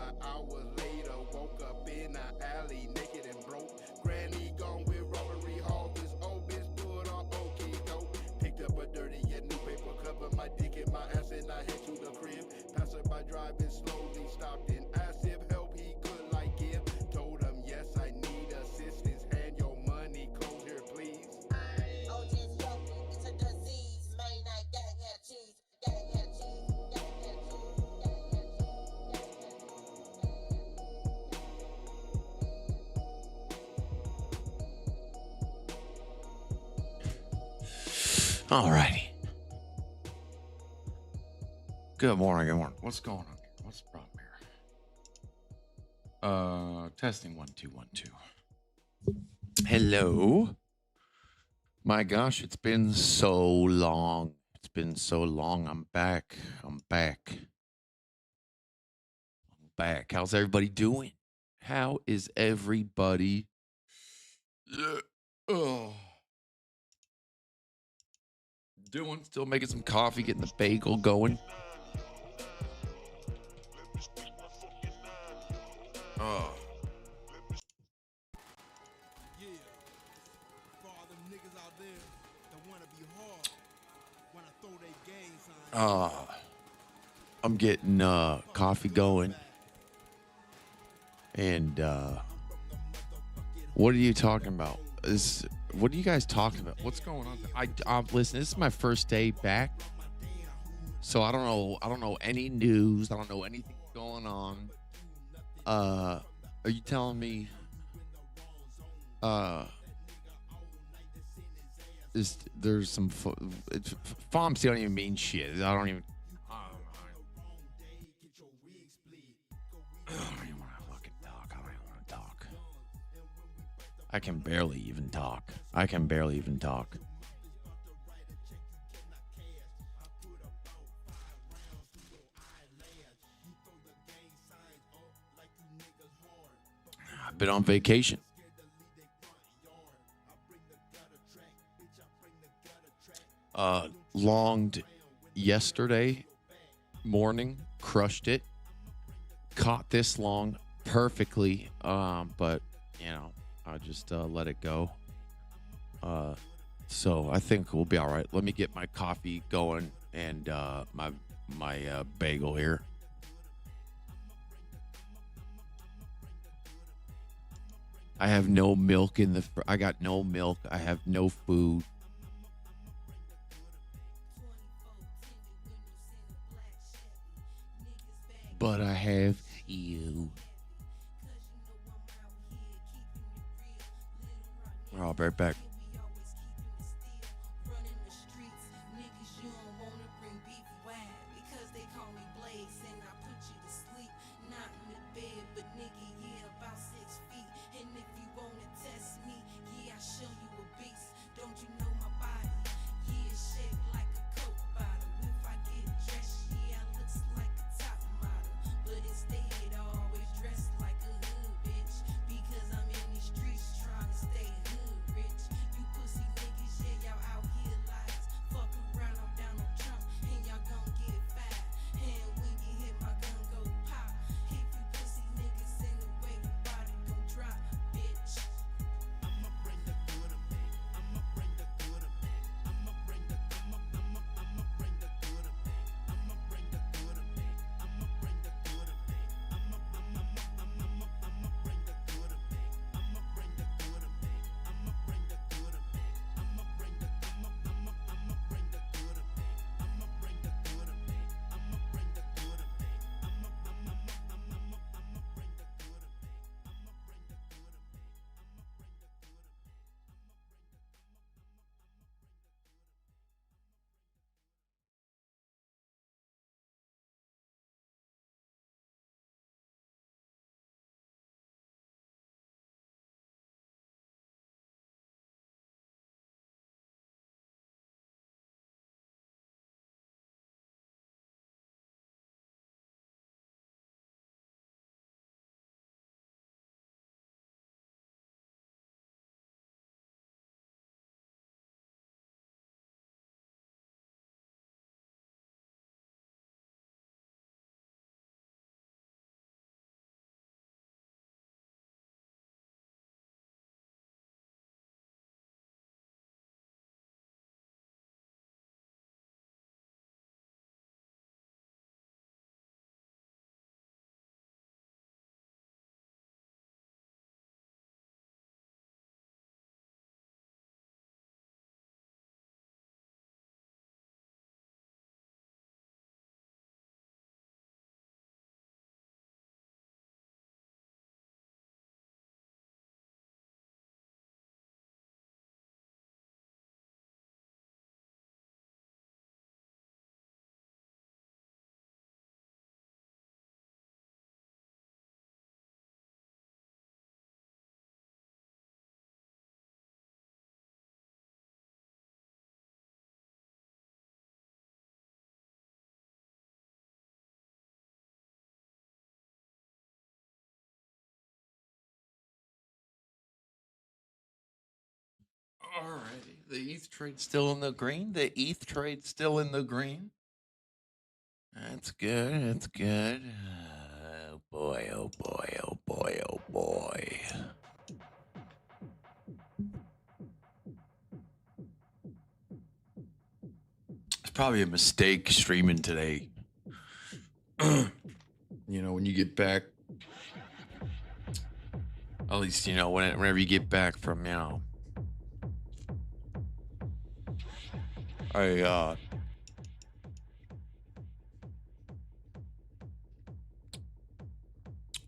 an hour later, woke up in an alley, naked and broke. Granny gone with robbery hall. This old bitch put on okay go. Picked up a dirty yet new paper, covered my dick in my ass, and I head to the crib. Passerby driving slowly, stopped and asked if help he could like give. Told him yes, I need assistance. Hand your money, close here, please. Oh, just help me. It's a disease. Main, I gotta have cheese. Gotta have cheese. Gotta have cheese. All righty. Good morning. Good morning. What's going on here? What's the problem here? Testing 1 2 1 2. Hello. My gosh, it's been so long. It's been so long. I'm back. I'm back. I'm back. How's everybody doing? How is everybody? Oh. Doing? Still making some coffee, getting the bagel going. Oh. Yeah, for all them niggas out there that wanna be hard, wanna throw their gang signs. I'm getting coffee going. And what are you talking about? What are you guys talking about? What's going on? Listen, this is my first day back. So I don't know any news. I don't know anything going on. Are you telling me there's some FOMC don't even mean shit. I don't even want to fucking talk. I don't even want to talk. I can barely even talk. I've been on vacation. Longed yesterday morning, crushed it. Caught this long perfectly, but you know, I just let it go. So I think we'll be all right. Let me get my coffee going and my bagel here. I have no milk in the. I got no milk. I have no food. But I have you. I'll be right back. All righty. The ETH trade still in the green. The ETH trade still in the green. That's good. That's good. Oh boy. Oh boy. Oh boy. Oh boy. It's probably a mistake streaming today. You know, when you get back, at least, you know, whenever you get back from, you know, a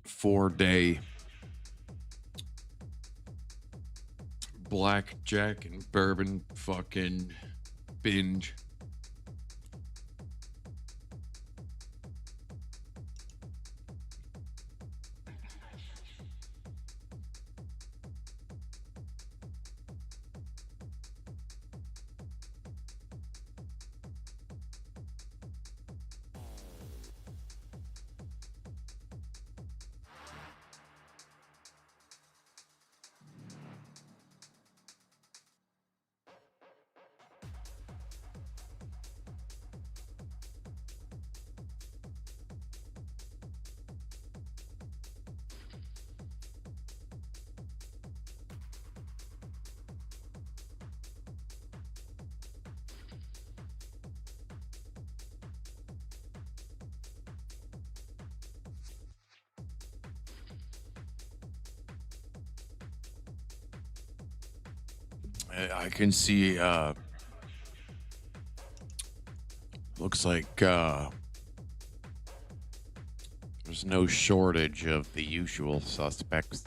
4-day blackjack and bourbon fucking binge. I can see, looks like there's no shortage of the usual suspects.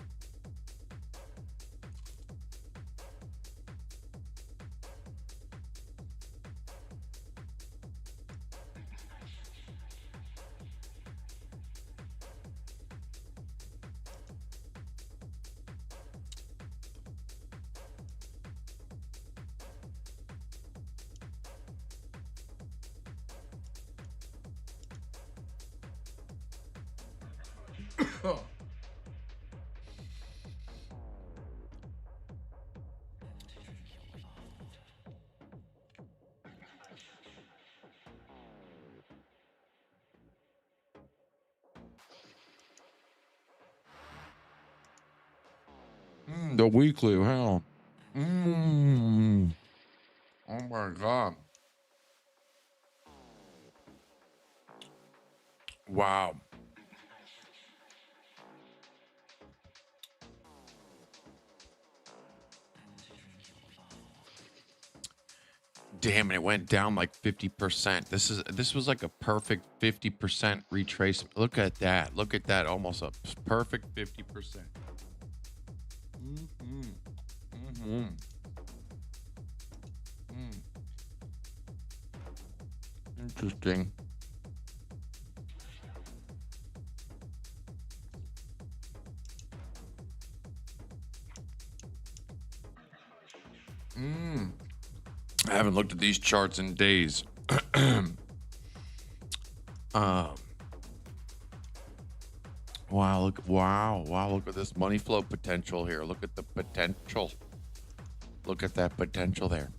The weekly, hell. Oh my God. Wow. Damn, it went down like 50%. This was like a perfect 50% retracement. Look at that. Look at that. Almost a perfect 50%. Interesting. I haven't looked at these charts in days. Wow, look at this money flow potential here. Look at the potential. Look at that potential there.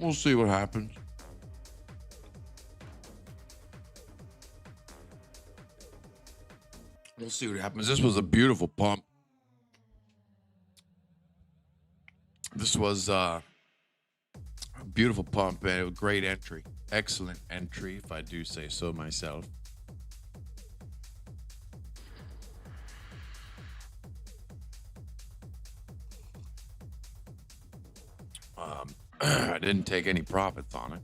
We'll see what happens. We'll see what happens. This was a beautiful pump. This was a beautiful pump and a great entry. Excellent entry, if I do say so myself. I didn't take any profits on it.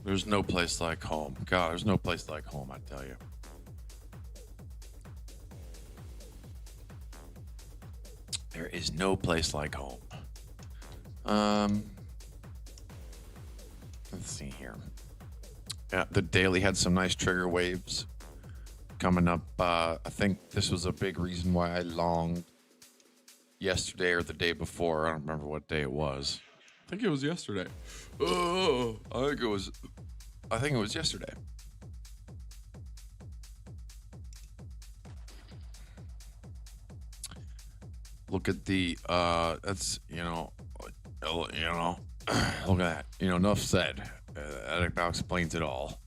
There's no place like home. God, there's no place like home, I tell you. There is no place like home. Let's see here. Yeah, the daily had some nice trigger waves coming up. I think this was a big reason why I longed yesterday or the day before. I don't remember what day it was. I think it was yesterday. Oh, I think it was yesterday. Look at the that's look at that. Enough said. That about explains it all.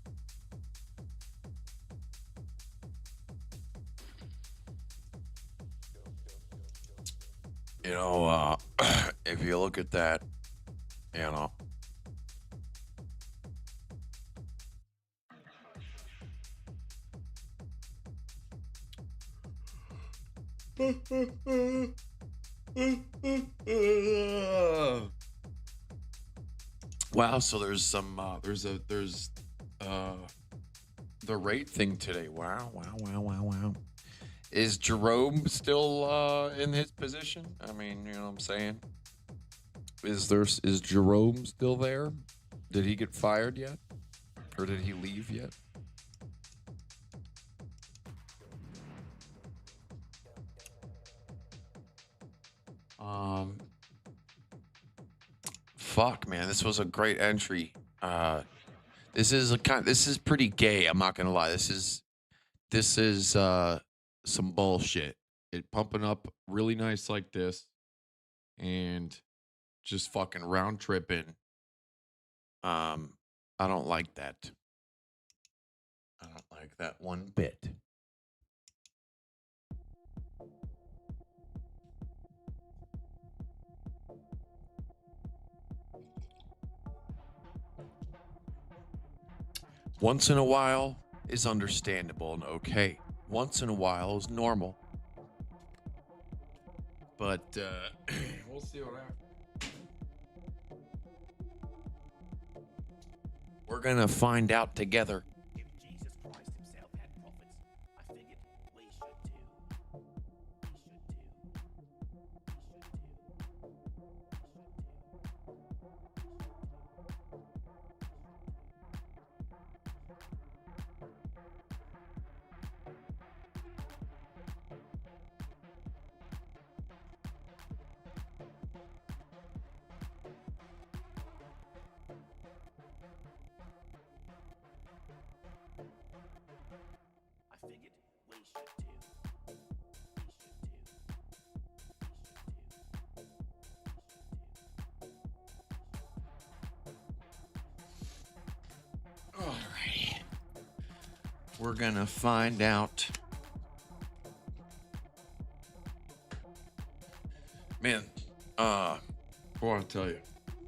If you look at that, wow, so there's the rate thing today. Wow. Is Jerome still in his position? I mean, you know what I'm saying? Is Jerome still there? Did he get fired yet? Or did he leave yet? Fuck, man, this was a great entry. This is pretty gay, I'm not gonna lie. This is some bullshit. It pumping up really nice like this and just fucking round tripping. I don't like that. I don't like that one bit. Once in a while is understandable and okay. Once in a while is normal. But we'll see what happens. We're gonna find out together. If Jesus Christ himself had prophets, I figured we should too. I figured we should too. Alrighty. We're gonna find out. Man, I want to tell you,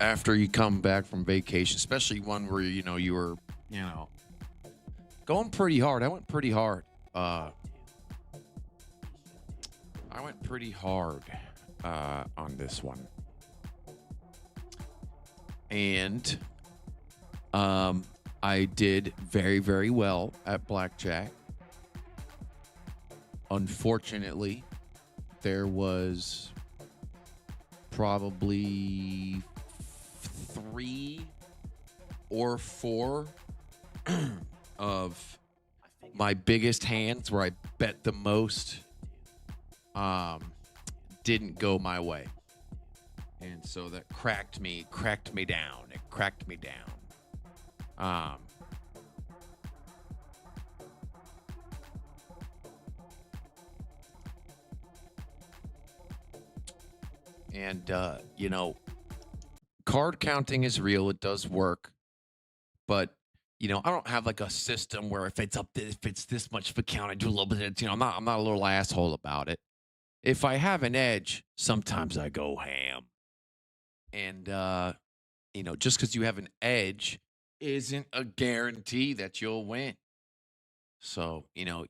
after you come back from vacation, especially one where you were going pretty hard. I went pretty hard. On this one, and I did very, very well at blackjack. Unfortunately, there was probably 3 or 4 of my biggest hands where I bet the most didn't go my way. And so that cracked me down. It cracked me down. And you know, card counting is real. It does work. But you know, I don't have like a system where if it's this much of a count, I do a little bit. You know, I'm not a little asshole about it. If I have an edge, sometimes I go ham. And you know, just because you have an edge isn't a guarantee that you'll win. So, you know,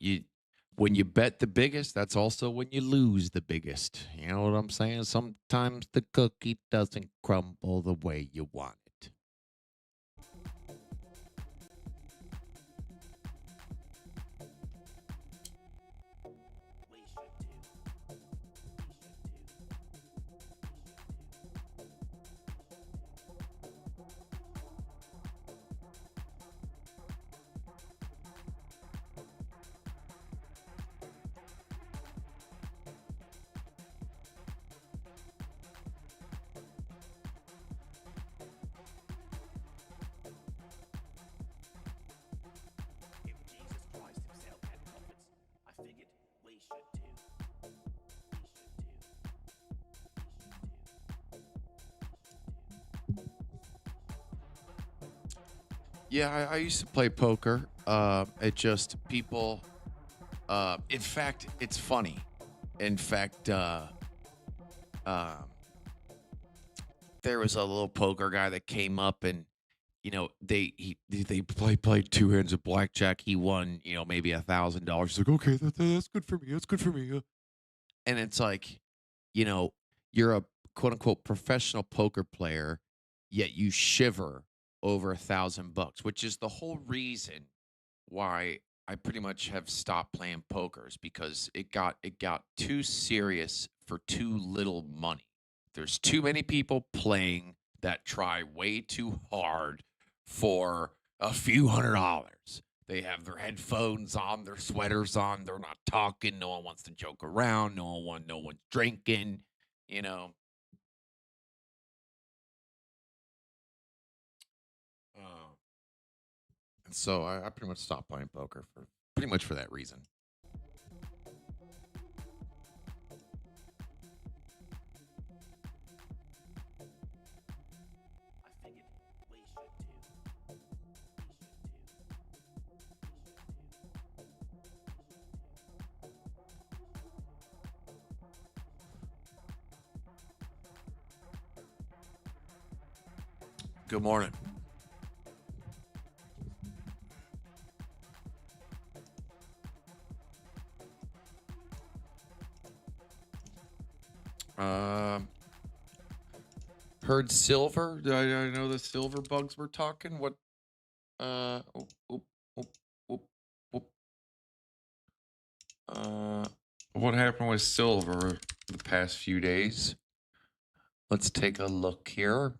when you bet the biggest, that's also when you lose the biggest. You know what I'm saying? Sometimes the cookie doesn't crumble the way you want it. If Jesus Christ himself had prophets, I figured we should too. Yeah, I used to play poker. It just people. In fact, it's funny. In fact, there was a little poker guy that came up, and you know they played 2 hands of blackjack. He won, you know, maybe $1,000. He's like, okay, that's good for me. That's good for me. And it's like, you know, you're a quote unquote professional poker player, yet you shiver over $1,000, which is the whole reason why I pretty much have stopped playing pokers, because it got too serious for too little money. There's too many people playing that try way too hard for a few $100s. They have their headphones on, their sweaters on, they're not talking, no one wants to joke around, no one's drinking, you know. And so I pretty much stopped playing poker for pretty much for that reason. I figured we should too. Good morning. Heard silver. I know the silver bugs were talking. What? Oh, oh, oh, oh, oh. What happened with silver the past few days? Let's take a look here.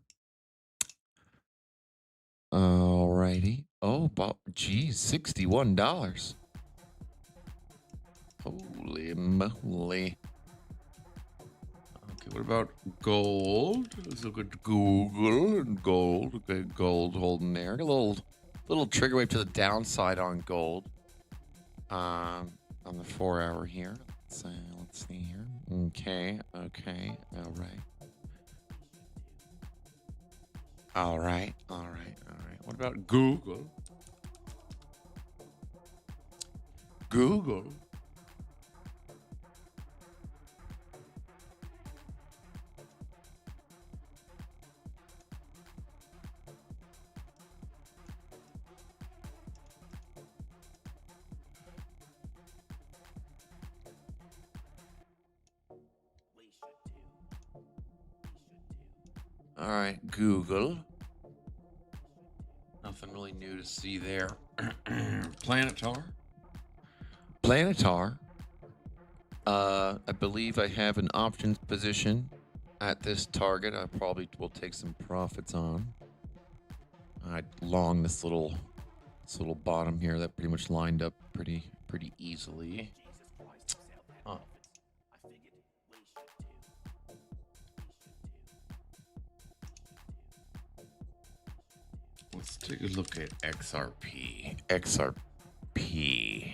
Alrighty. Oh, geez, $61. Holy moly. Okay, what about gold? Let's look at Google and gold. Okay, gold holding there. A little trigger wave to the downside on gold. On the 4-hour here. Let's see here. Okay. All right. What about Google? Google. We should too. All right, Google. Nothing really new to see there. Planetar. I believe I have an options position at this target. I probably will take some profits on. I long this little bottom here that pretty much lined up pretty easily. Jesus Christ himself had Huh. profits. I figured we should too. Let's take a look at XRP. XRP.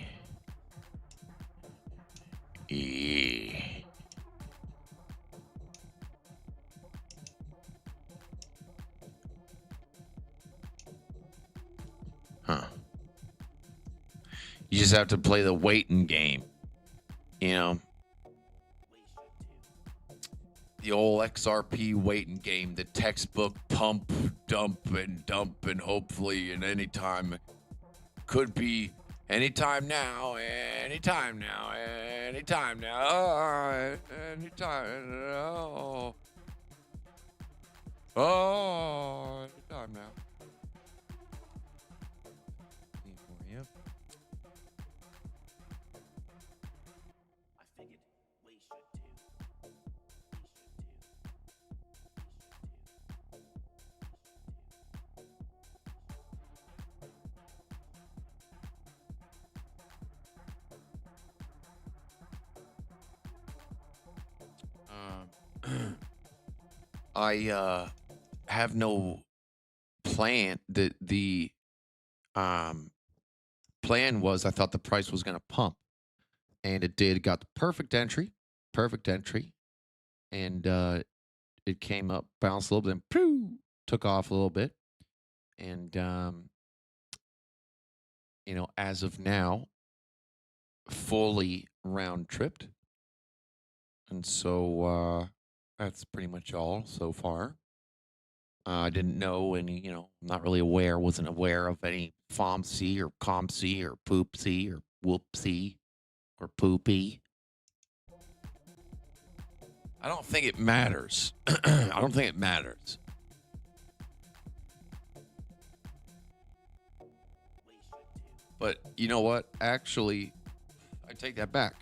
Huh. You just have to play the waiting game. You know, the old XRP waiting game, the textbook pump, dump, and hopefully in any time. Could be anytime now, anytime now, anytime now, anytime now. Oh, anytime now. Yeah. I figured we should too. I have no plan. The plan was I thought the price was going to pump, and it did. Got the perfect entry, and it came up, bounced a little bit, and took off a little bit, and you know, as of now, fully round tripped, and so that's pretty much all so far. I didn't know any, you know, I'm not really aware, wasn't aware of any FOMC or COMC or POOPC or WHOOPC or POOPy. I don't think it matters. I don't think it matters. But you know what? Actually, I take that back.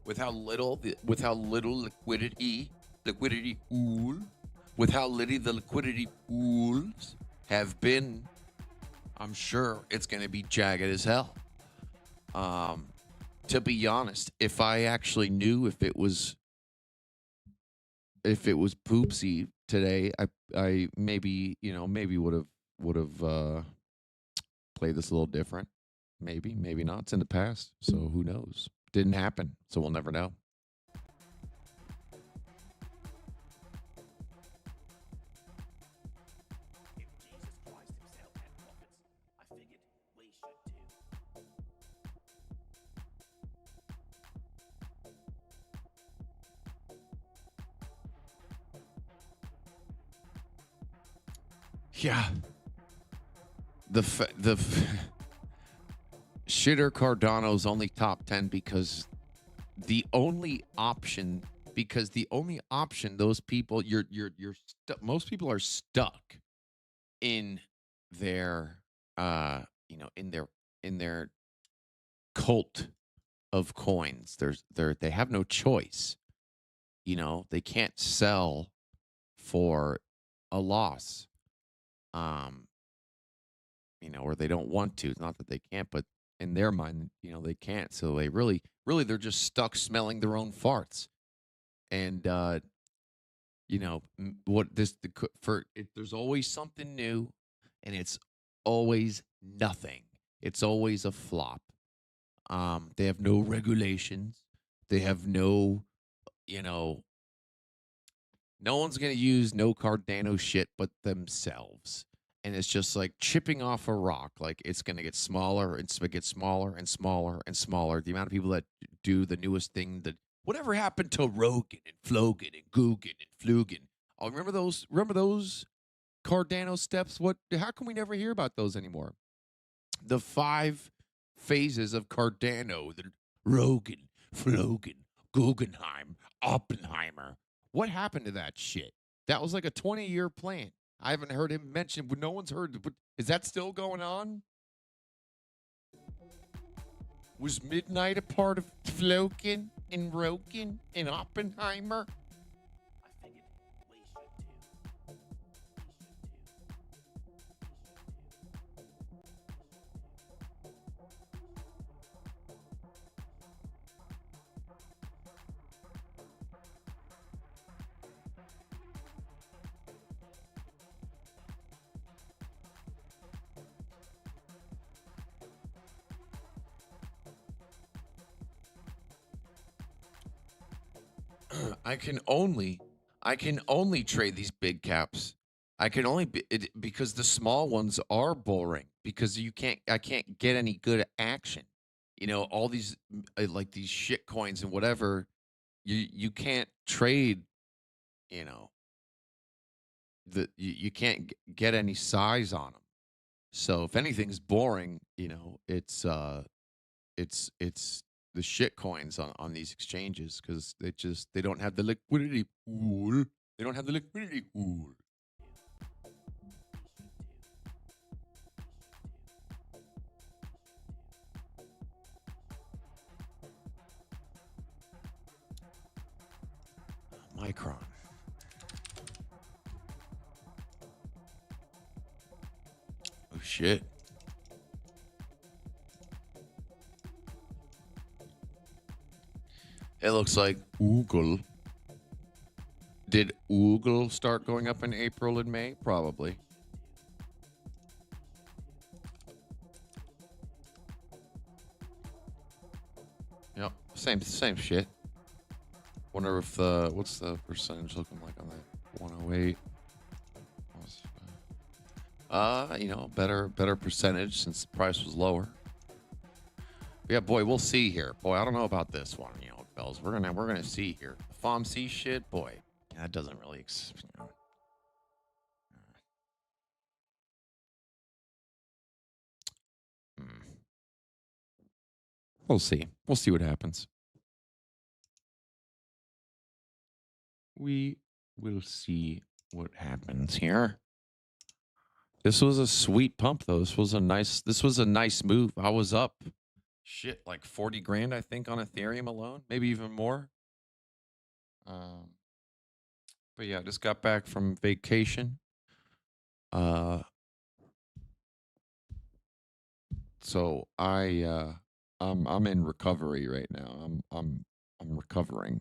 With how little liquidity pool, with how little the liquidity pools have been, I'm sure it's going to be jagged as hell. To be honest, if I actually knew if it was poopsy today, I maybe, you know, maybe would have played this a little different. Maybe not. It's in the past, so who knows? Didn't happen, so we'll never know. If Jesus Christ himself had profits, I figured we should too. Yeah. Shitter Cardano's only top 10 because the only option those people most people are stuck in their you know, in their cult of coins. They have no choice. You know, they can't sell for a loss. You know, or they don't want to. It's not that they can't, but in their mind, you know, they can't. So they really they're just stuck smelling their own farts. And you know, there's always something new, and it's always nothing. It's always a flop. They have no regulations. They have no, you know, no one's gonna use no Cardano shit but themselves. And it's just like chipping off a rock. Like it's gonna get smaller, and it gets smaller and smaller and smaller. The amount of people that do the newest thing, that whatever happened to Rogan and Flogan and Guggen and Flugen? Oh, remember those Cardano steps? How can we never hear about those anymore? The 5 phases of Cardano, the Rogan, Flogan, Guggenheim, Oppenheimer. What happened to that shit? That was like a 20-year plan. I haven't heard him mention. No one's heard. Is that still going on? Was midnight a part of Floken and Roken and Oppenheimer? I figured we should too. I can only trade these big caps. I can only because the small ones are boring because I can't get any good action. You know, all these like these shit coins and whatever, you can't trade, you know, you can't get any size on them. So if anything's boring, you know, it's the shit coins on these exchanges because they don't have the liquidity pool. They don't have the liquidity pool. Micron. Oh shit. It looks like Oogle. Did Oogle start going up in April and May? Probably. Yep, same shit. Wonder if what's the percentage looking like on that 108? You know, better percentage since the price was lower. Yeah, boy, we'll see here. Boy, I don't know about this one, you know, Bells. We're gonna see here. The FOMC shit, boy, that doesn't really, you know. We'll see. We'll see what happens. We will see what happens here. This was a sweet pump, though. This was a nice move. I was up, shit, like 40 grand, I think, on Ethereum alone, maybe even more. But yeah, I just got back from vacation. So I'm in recovery right now. I'm recovering.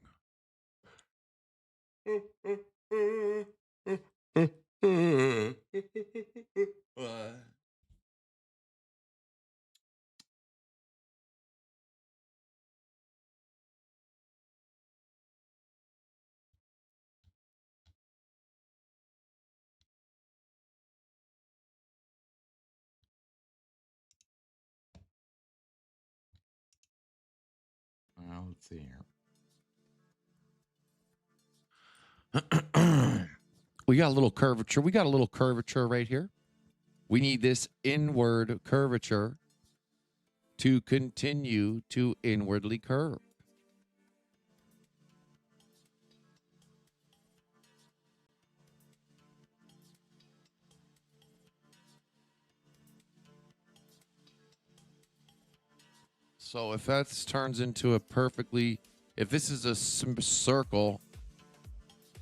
Let's see here. We got a little curvature. We got a little curvature right here. We need this inward curvature to continue to inwardly curve. So if that turns into a perfectly, if this is a circle,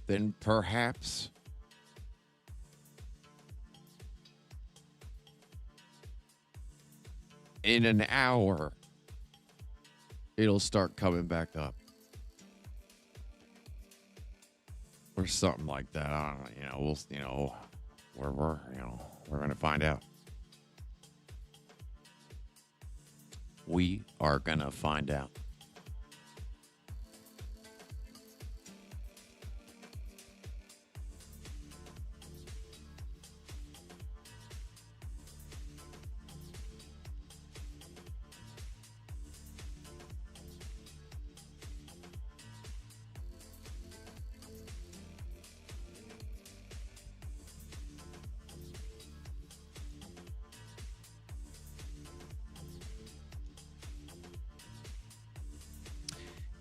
then perhaps in an hour, it'll start coming back up. Or something like that. I don't know, you know, we're going to find out. We are going to find out.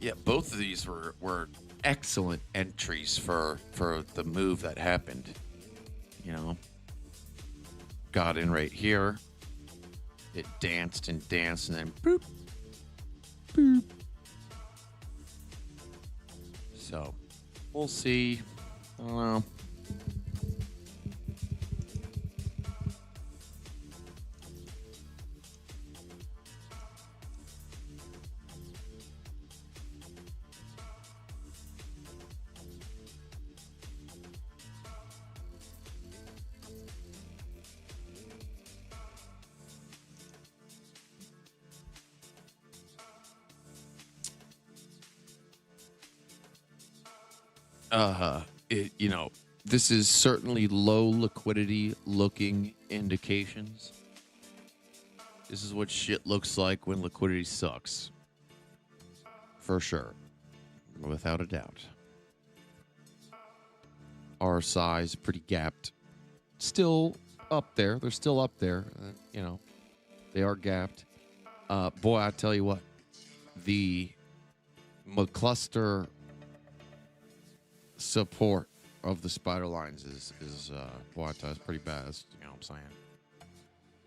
Yeah, both of these were excellent entries for the move that happened. You know, got in right here. It danced and danced, and then boop, Boop. So we'll see. I don't know. You know, this is certainly low liquidity looking indications. This is what shit looks like when liquidity sucks. For sure. Without a doubt. Our size pretty gapped. Still up there. They're still up there. You know, they are gapped. Boy, I tell you what, the McCluster support of the spider lines is boy, I tell you, it's pretty bad. That's, you know what I'm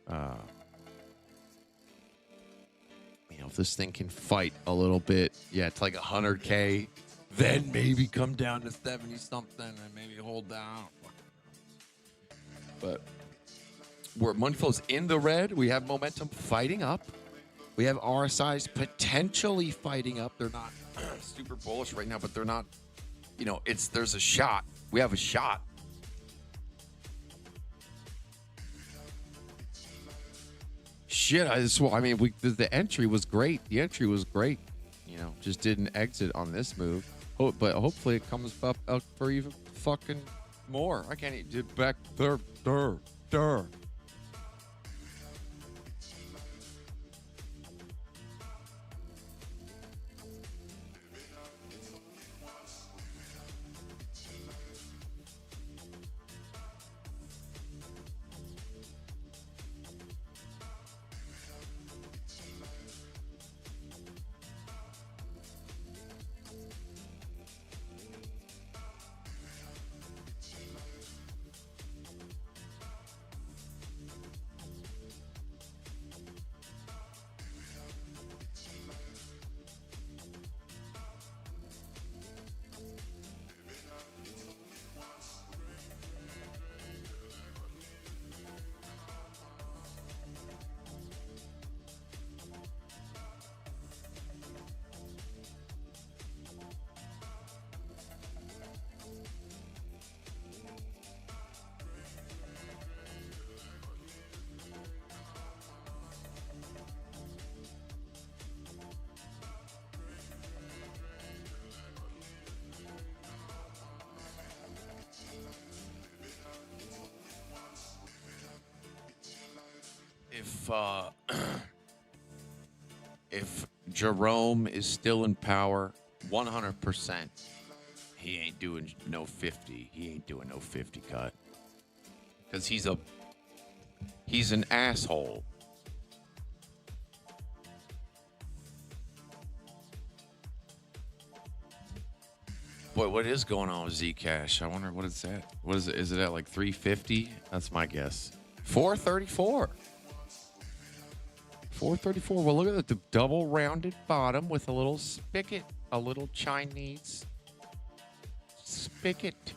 saying? You know, if this thing can fight a little bit, yeah, it's like 100K, then maybe come down to 70 something and maybe hold down. But where money flow's in the red, we have momentum fighting up. We have RSIs potentially fighting up. They're not super bullish right now, but they're not, you know, there's a shot. We have a shot. Shit, I mean, the entry was great. The entry was great. You know, just didn't exit on this move. But hopefully it comes up for even fucking more. I can't even back there. If Jerome is still in power, 100%, he ain't doing no 50. He ain't doing no 50 cut. Because he's an asshole. Boy, what is going on with Zcash? I wonder what it's at. What is it? Is it at like 350? That's my guess. 434. 434. Well, look at the double rounded bottom with a little spigot, a little Chinese spigot.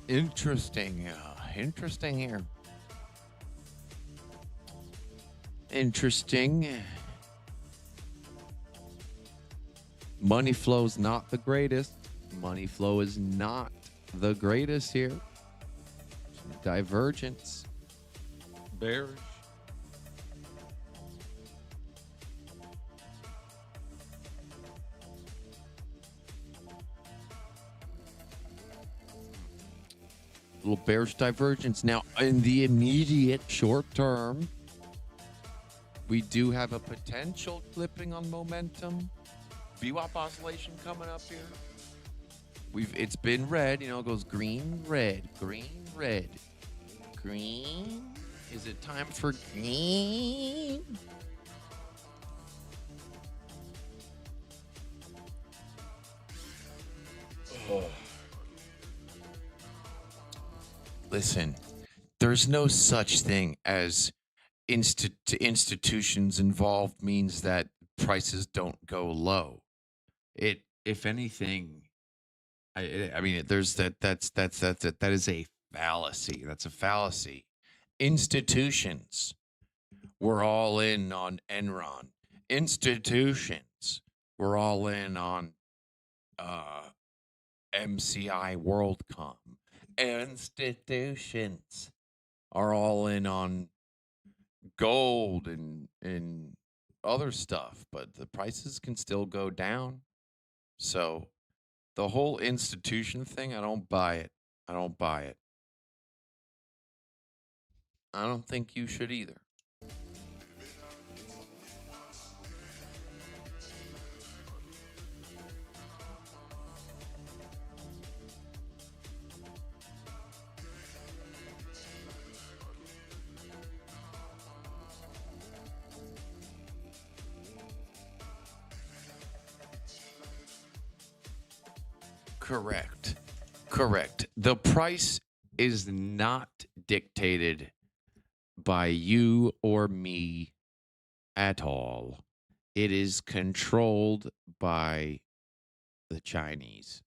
Interesting. Interesting here. Interesting. Money flow's not the greatest. Money flow is not the greatest here. Some divergence. Bearish. Little bearish divergence. Now, in the immediate short term, we do have a potential clipping on momentum. VWAP oscillation coming up here. It's been red, you know, it goes green, red, green, red. Green? Is it time for green? Oh. Listen, there's no such thing as institutions involved means that prices don't go low. It, if anything, I mean, there's that is a fallacy. That's a fallacy. Institutions were all in on Enron. Institutions were all in on MCI WorldCom. Institutions are all in on gold and other stuff, but the prices can still go down. So the whole institution thing, I don't buy it. I don't buy it. I don't think you should either. Correct. Correct. The price is not dictated by you or me at all. It is controlled by the Chinese.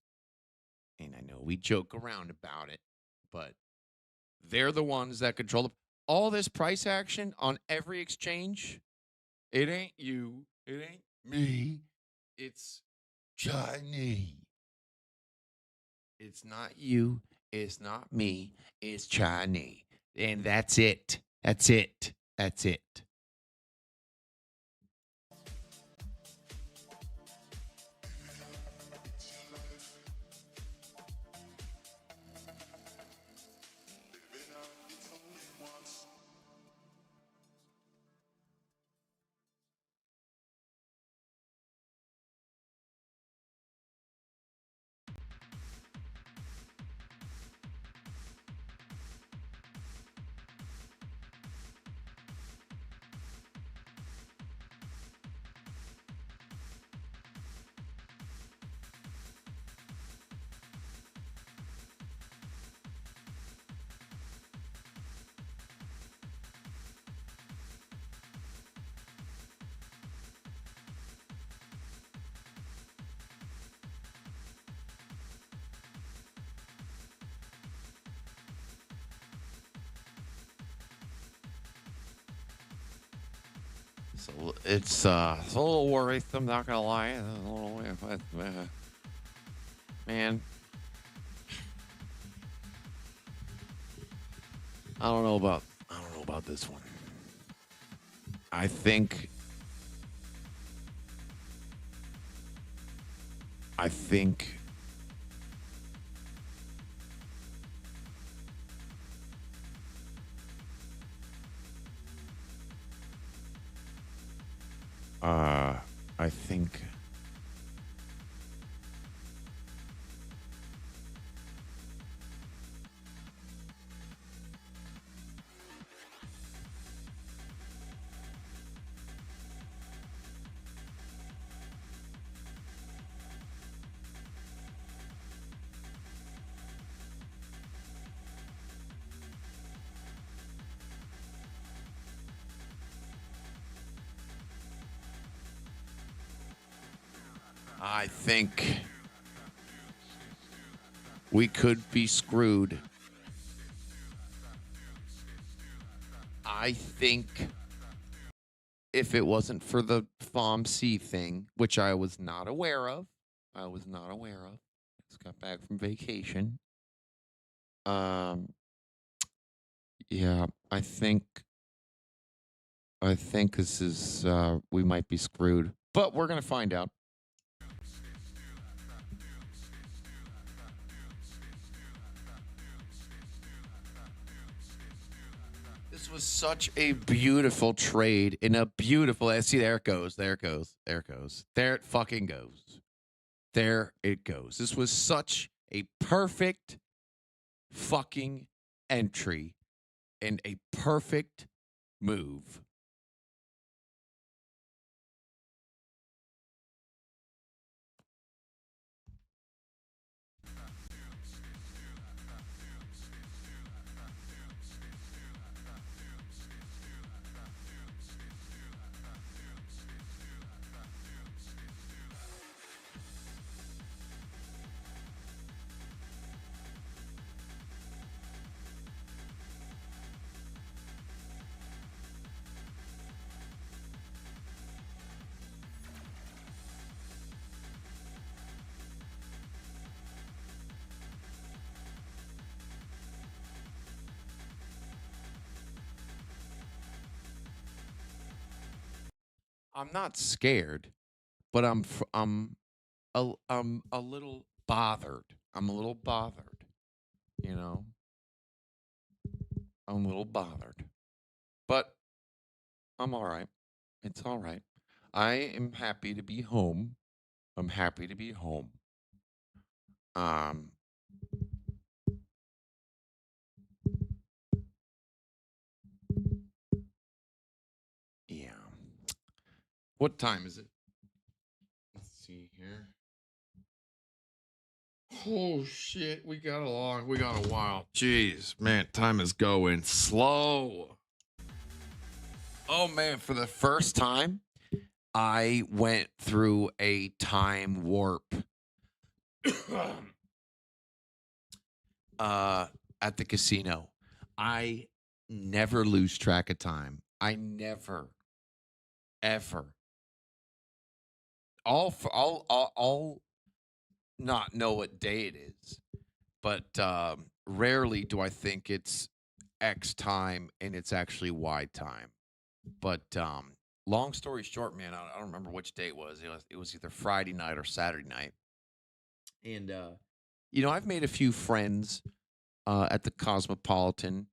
And I know we joke around about it, but they're the ones that control all this price action on every exchange. It ain't you. It ain't me. It's Chinese. It's not you. It's not me. It's Chinese. And that's it. That's it. That's it. So it's a little worrisome, not gonna lie. A little, man, I don't know about this one. I think I think we could be screwed. I think if it wasn't for the FOMC thing, which I was not aware of, Just got back from vacation. Yeah, I think this is we might be screwed, but we're gonna find out. This was such a beautiful trade in a beautiful. See, there it goes. There it goes. There it goes. There it fucking goes. There it goes. This was such a perfect fucking entry and a perfect move. I'm not scared, but I'm a little bothered. I'm a little bothered, you know. I'm a little bothered. But I'm all right. It's all right. I am happy to be home. I'm happy to be home. Um yeah. What time is it? Let's see here. Oh shit, we got a while. Jeez, man, time is going slow. Oh man, for the first time, I went through a time warp at the casino. I never lose track of time. I never, ever. I'll not know what day it is, but rarely do I think it's X time and it's actually Y time. But long story short, man, I don't remember which day it was. It was either Friday night or Saturday night, and you know, I've made a few friends at the Cosmopolitan.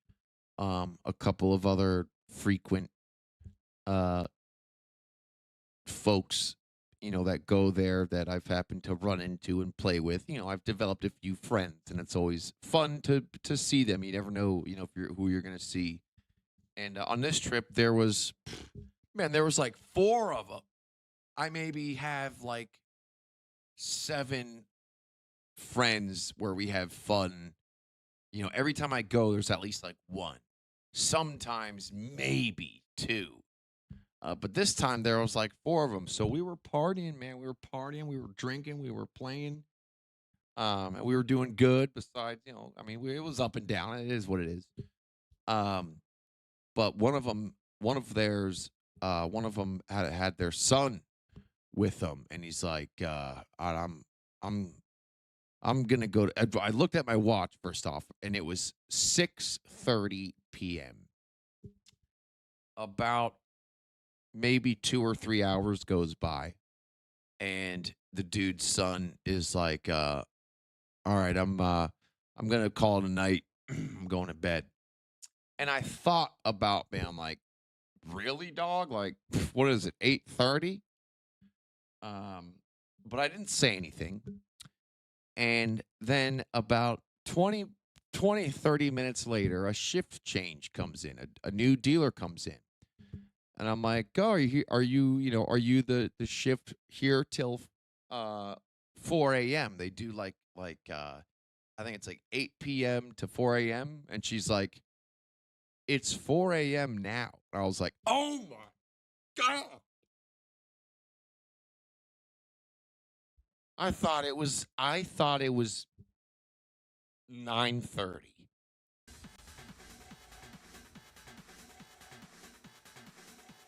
A couple of other frequent uh, folks, you know, that go there that I've happened to run into and play with. You know, I've developed a few friends, and it's always fun to see them. You never know, you know, if you're who you're gonna see. And on this trip, there was, man, there was like four of them. I maybe have like 7 friends where we have fun. You know, every time I go, there's at least like one, sometimes maybe 2. But this time there was like 4 of them. So we were partying, man. We were partying. We were drinking. We were playing. And we were doing good. Besides, you know, I mean, it was up and down. It is what it is. But one of them had their son with them, and he's like, I'm gonna go to. I looked at my watch first off, and it was 6:30 p.m. About maybe 2 or 3 hours goes by, and the dude's son is like, all right, I'm gonna call it a night. I'm going to bed. And I thought about, man, I'm like, really, dog? Like, what is it, 8:30? But I didn't say anything. And then about 30 minutes later, a shift change comes in. A new dealer comes in. And I'm like, oh, are you the shift here till 4 a.m.? They do like I think it's like 8 p.m. to 4 a.m. And she's like, it's 4 a.m. now. And I was like, oh my God. I thought it was 9:30.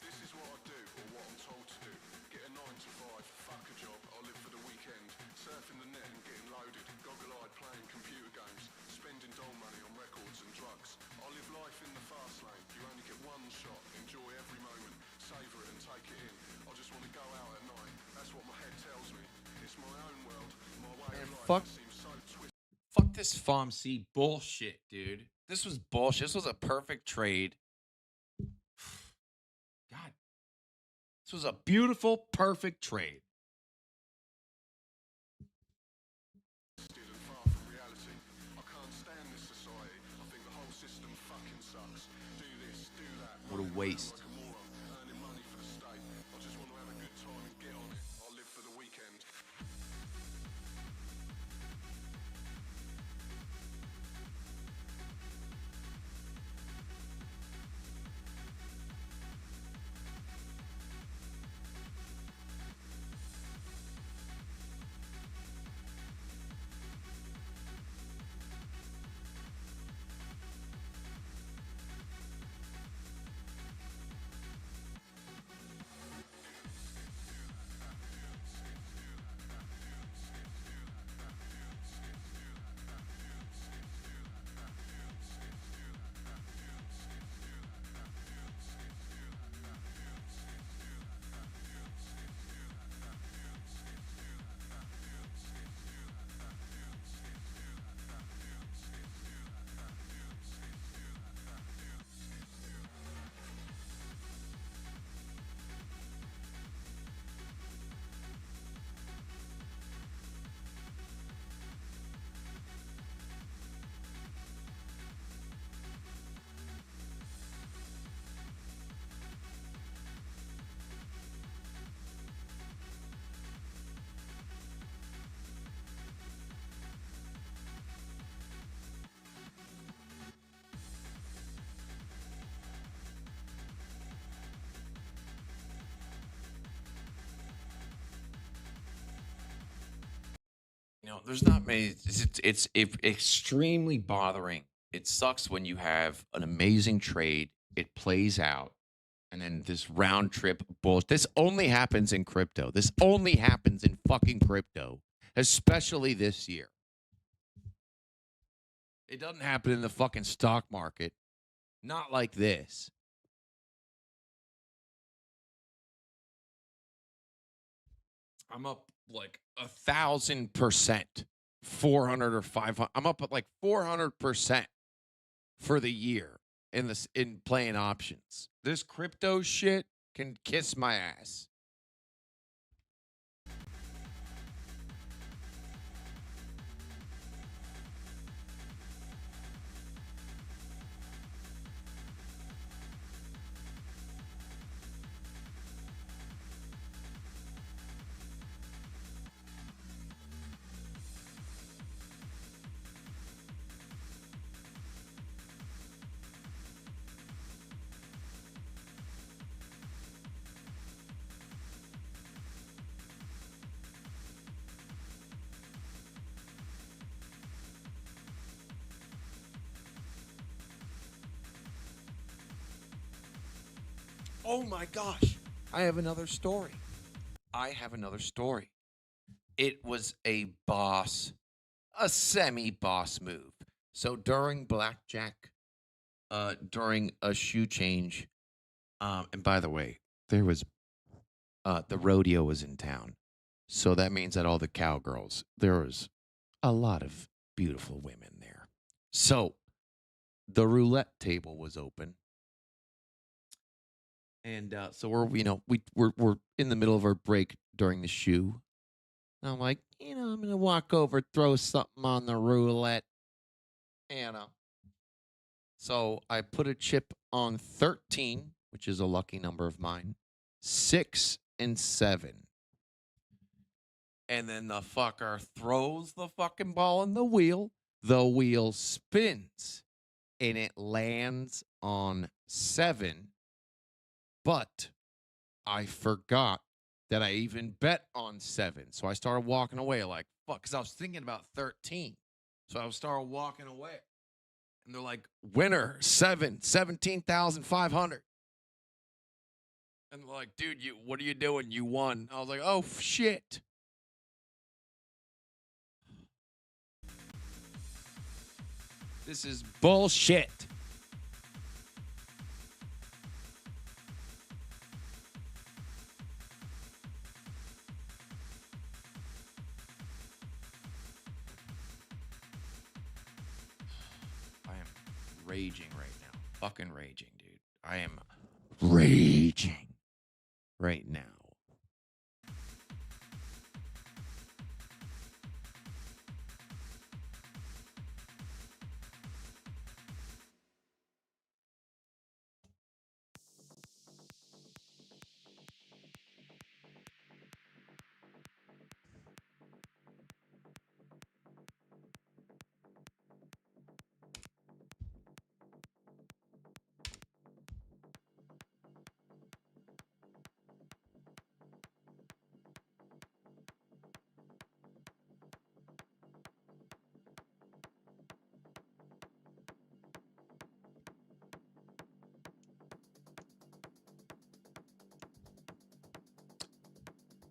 This is what I do, or what I'm told to do. Get a 9 to 5, fuck a job, I'll live for the weekend. Surfing the net and getting loaded, goggle-eyed playing computer games. Spending doll money on records and drugs. I live life in the fast lane, you only get one shot. Enjoy every moment, savour it and take it in. I just want to go out at night, that's what my head tells me. It's my own world, my way Man, of life fuck. seems so twisted. Fuck this FOMC bullshit, dude. This was bullshit. This was a perfect trade. God. This was a beautiful, perfect trade. And far from reality. I can't stand this society. I think the whole system fucking sucks. Do this, do that. What a running around waste. like a moron, earning money for the state. I just want to have a good time and get on it. I'll live for the weekend. there's not many. It's extremely bothering. It sucks when you have an amazing trade, it plays out, and then this round trip bullshit. This only happens in crypto. This only happens in fucking crypto, especially this year. It doesn't happen in the fucking stock market. Not like this. I'm up like 1,000%, 400 or 500. I'm up at like 400% for the year in playing options. This crypto shit can kiss my ass. Oh my gosh. I have another story. It was a semi-boss move. So during blackjack, during a shoe change, and by the way, there was the rodeo was in town. So that means that all the cowgirls, there was a lot of beautiful women there. So the roulette table was open. And so we're in the middle of our break during the shoe. And I'm like, I'm gonna walk over, throw something on the roulette, So I put a chip on 13, which is a lucky number of mine, 6 and 7, and then the fucker throws the fucking ball in the wheel. The wheel spins, and it lands on 7. But I forgot that I even bet on 7. So I started walking away like, fuck, because I was thinking about 13. So I started walking away. And they're like, winner, 7, 17,500. And they're like, dude, what are you doing? You won. I was like, oh, shit. This is bullshit. Raging right now. Fucking raging, dude. I am raging right now.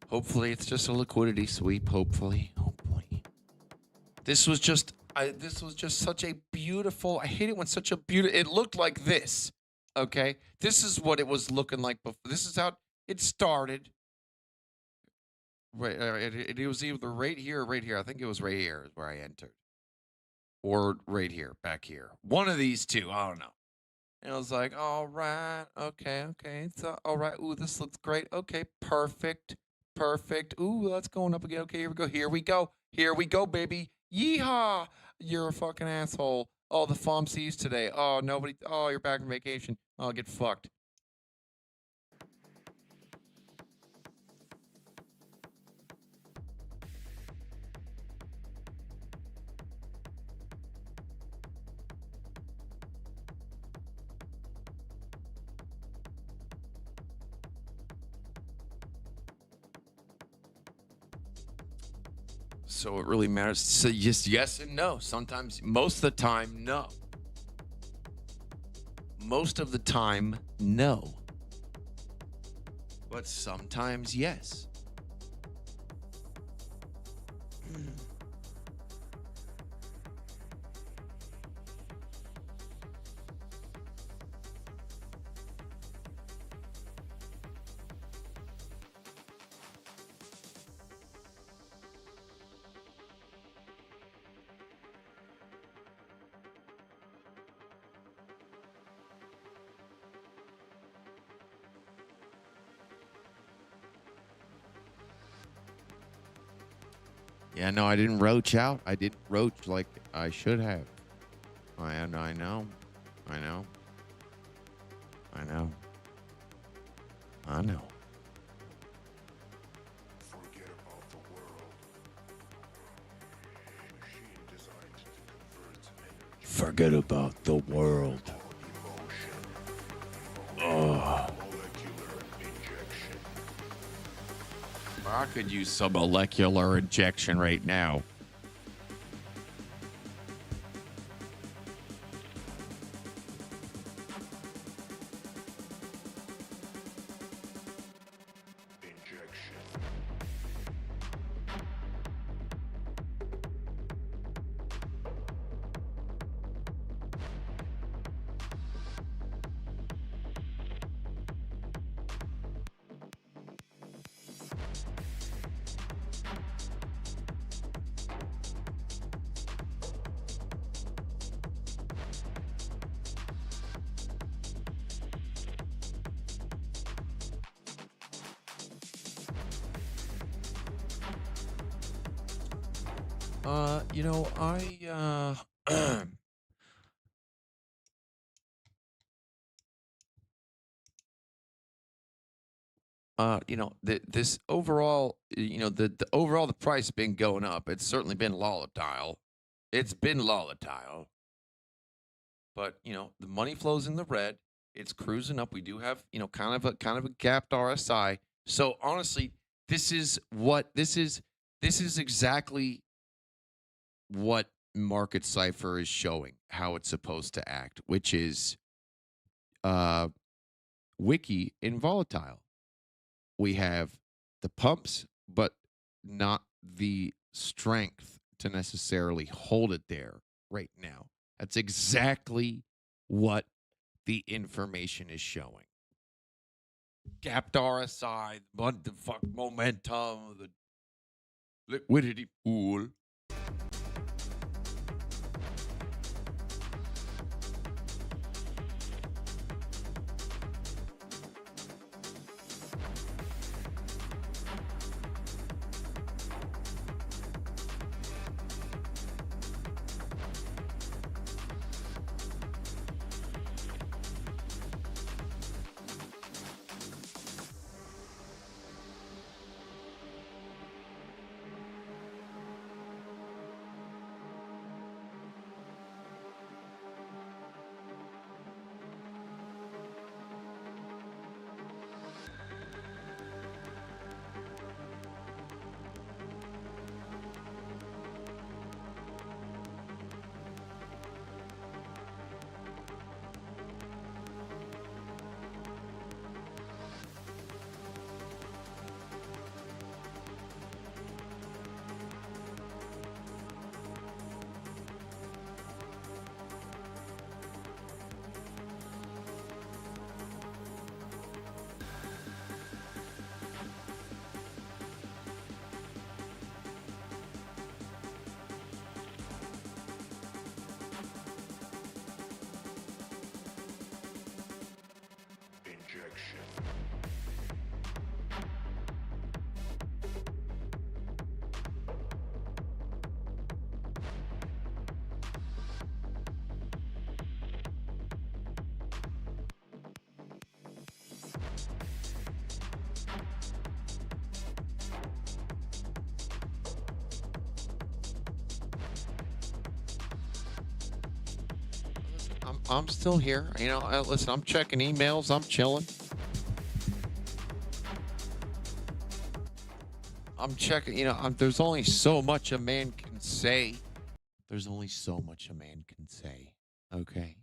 Hopefully, it's just a liquidity sweep. Hopefully. This was just such a beautiful. I hate it when such a beautiful. It looked like this. Okay, this is what it was looking like before. This is how it started. Right, it was either right here or right here. I think it was right here is where I entered, or right here, back here. One of these two. I don't know. And I was like, all right, okay, it's all right. Ooh, this looks great. Okay, perfect. Ooh, that's going up again. Okay, here we go, baby. Yeehaw! You're a fucking asshole. Oh, the farm sees today. Oh, nobody. Oh, you're back from vacation. Oh, get fucked. So it really matters. So just yes and no. Sometimes, most of the time, no. Most of the time, no. But sometimes, yes. Yeah, no, I didn't roach out. I didn't roach like I should have. I know. I know. I know. I know. I know. Forget about the world. Machine designed to convert energy, Forget about the world. molecular injection. I could use some molecular injection right now. Injection. You know, you know, this overall, you know, the overall the price has been going up. It's certainly been volatile. It's been volatile. But, you know, the money flows in the red. It's cruising up. We do have, you know, kind of a gapped RSI. So honestly, this is exactly what Market Cipher is showing how it's supposed to act, which is wiki in volatile. We have the pumps, but not the strength to necessarily hold it there right now. That's exactly what the information is showing. Gapped RSI, the fuck momentum, the liquidity pool. Injection. I'm still here. You know, listen, I'm checking emails. I'm chilling. I'm checking. You know, there's only so much a man can say. There's only so much a man can say. Okay.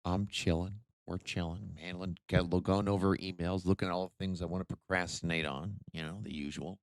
I'm chilling. We're chilling, handling, going over emails, looking at all the things I want to procrastinate on. You know, the usual.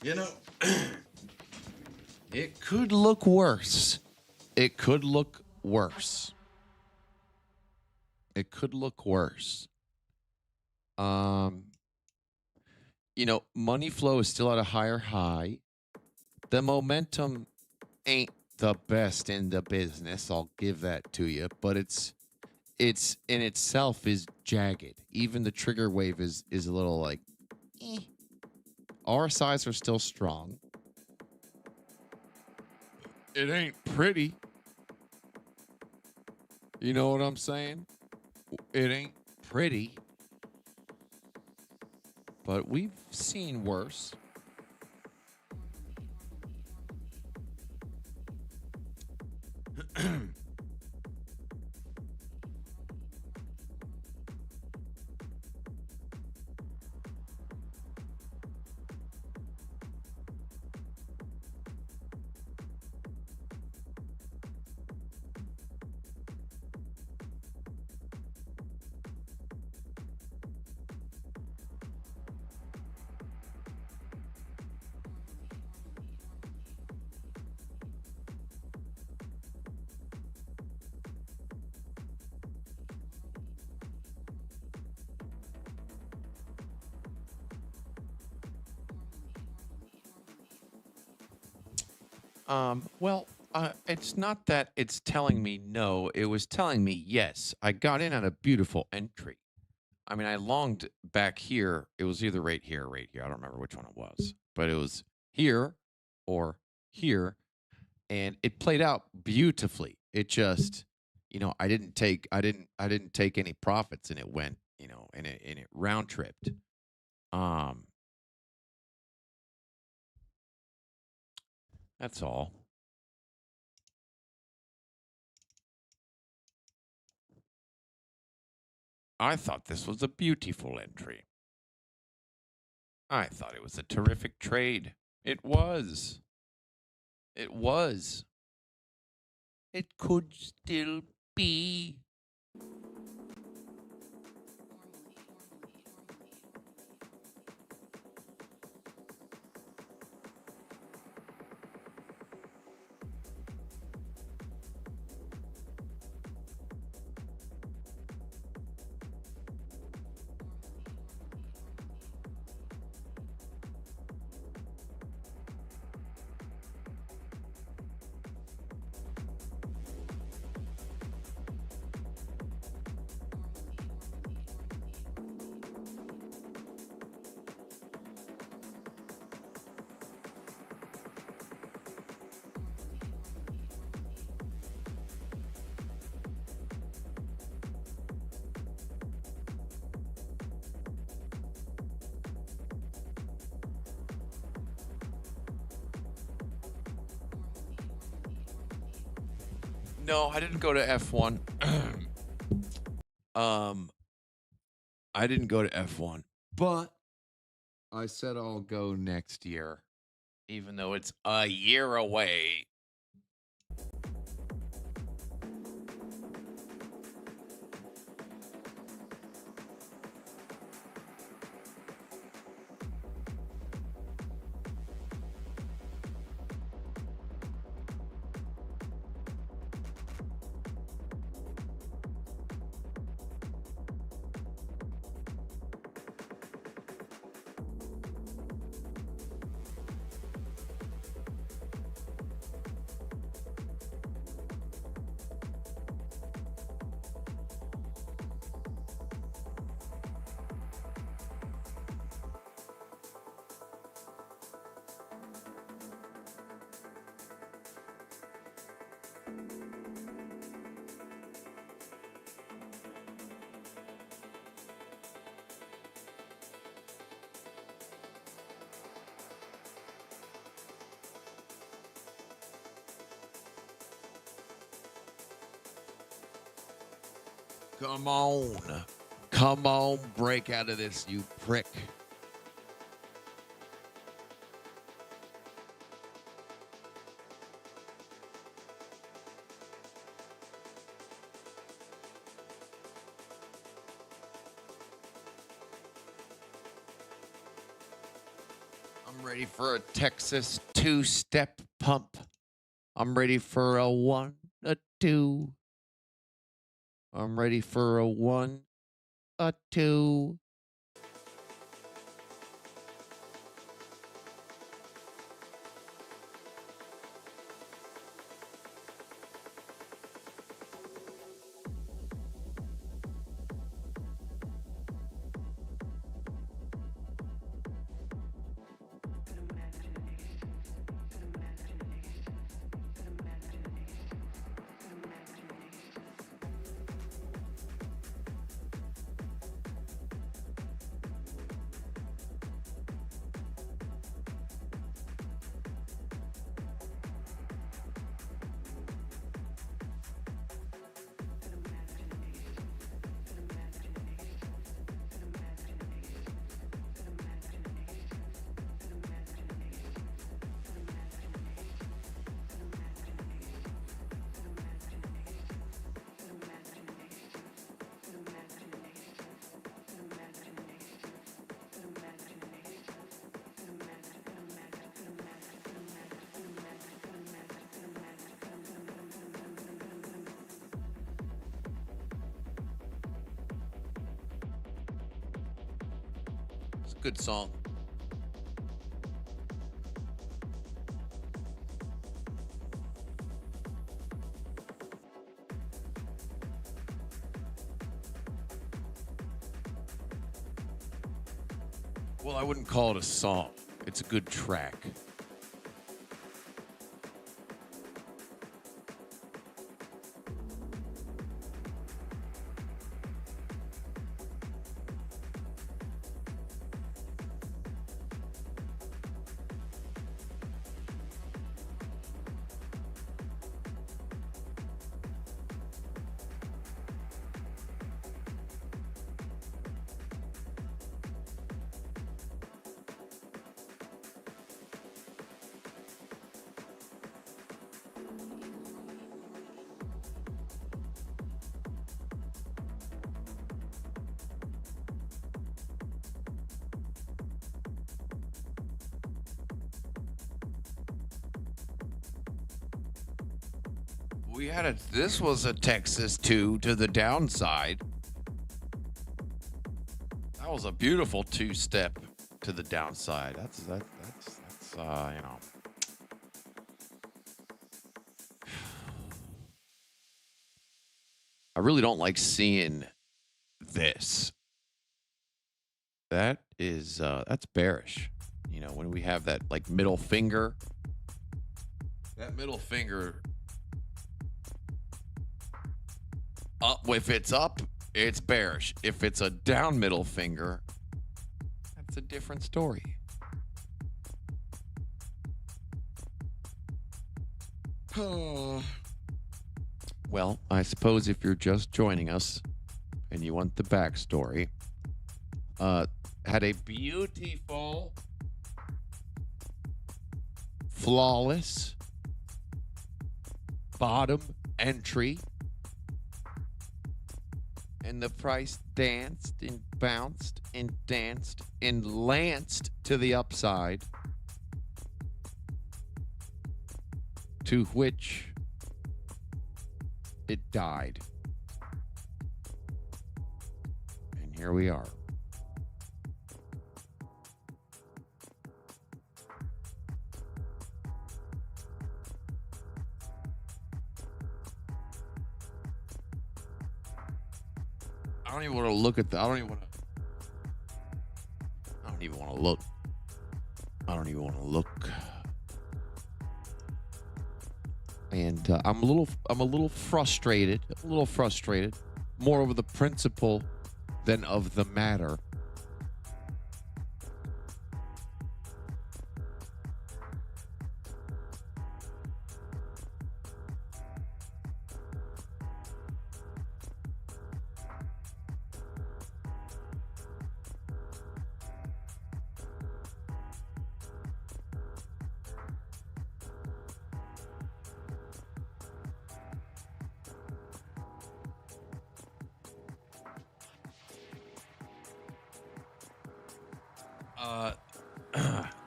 You know, it could look worse. It could look worse. It could look worse. You know, money flow is still at a higher high. The momentum ain't the best in the business. I'll give that to you, but it's in itself is jagged. Even the trigger wave is a little like, eh. RSIs are still strong. It ain't pretty. You know what I'm saying? It ain't pretty. But we've seen worse. Well, it's not that it's telling me no. It was telling me yes. I got in on a beautiful entry. I mean, I longed back here. It was either right here or right here. I don't remember which one it was, but it was here or here, and it played out beautifully. It just, you know, I didn't take any profits, and it went, you know, and it round tripped. That's all. I thought this was a beautiful entry. I thought it was a terrific trade. It was. It was. It could still be. No, I didn't go to F1. I didn't go to F1, but I said I'll go next year, even though it's a year away. Come on. Come on, break out of this, you prick. I'm ready for a Texas two-step pump. I'm ready for a 1, a 2. I'm ready for a 1, a 2. It's a good song. Well, I wouldn't call it a song. It's a good track. This was a Texas 2 to the downside. That was a beautiful two-step to the downside. That's you know. I really don't like seeing this. That is that's bearish. You know, when we have that like middle finger. That middle finger up, if it's up, it's bearish. If it's a down middle finger, that's a different story. Well, I suppose if you're just joining us and you want the backstory, had a beautiful, flawless bottom entry, and the price danced and bounced and danced and lanced to the upside, to which it died. And here we are. I don't even want to look at the. I don't even want to look. I don't even want to look. And I'm a little frustrated. More over the principle than of the matter.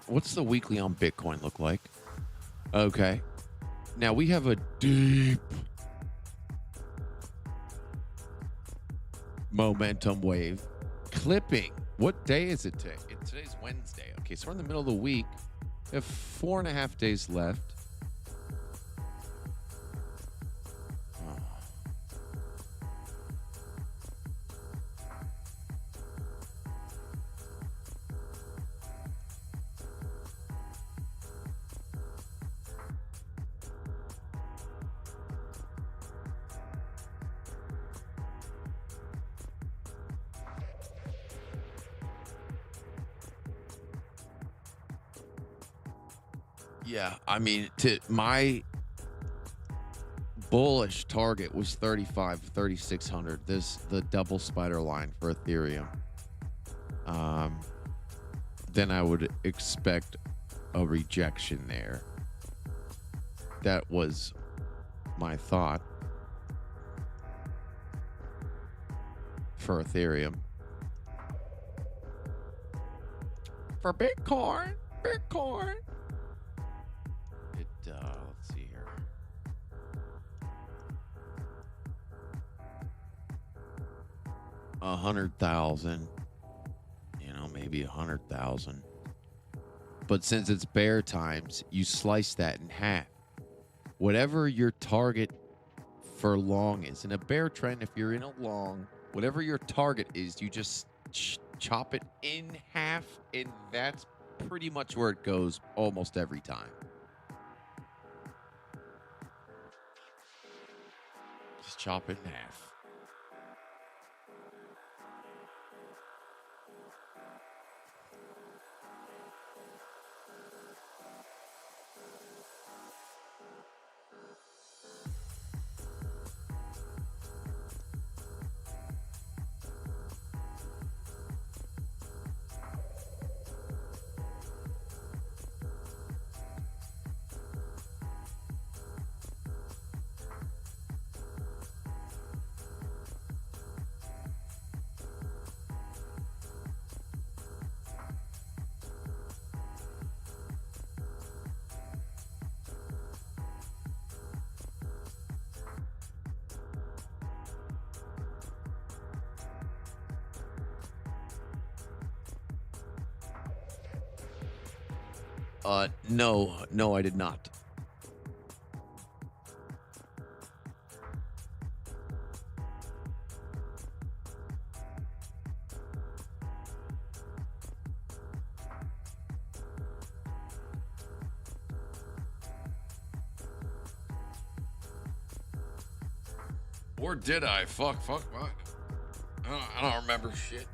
What's the weekly on Bitcoin look like? Okay. Now we have a deep momentum wave clipping. What day is it today? Today's Wednesday. Okay, so we're in the middle of the week. We have 4.5 days left. Yeah, I mean, my bullish target was 3,600. The double spider line for Ethereum. Then I would expect a rejection there. That was my thought for Ethereum. For Bitcoin. Let's see here. $100,000, maybe 100,000. But since it's bear times, you slice that in half. Whatever your target for long is in a bear trend, if you're in a long, whatever your target is, you just chop it in half, and that's pretty much where it goes almost every time. Just chop it in half. No, I did not. Or did I? Fuck, what? I don't remember shit.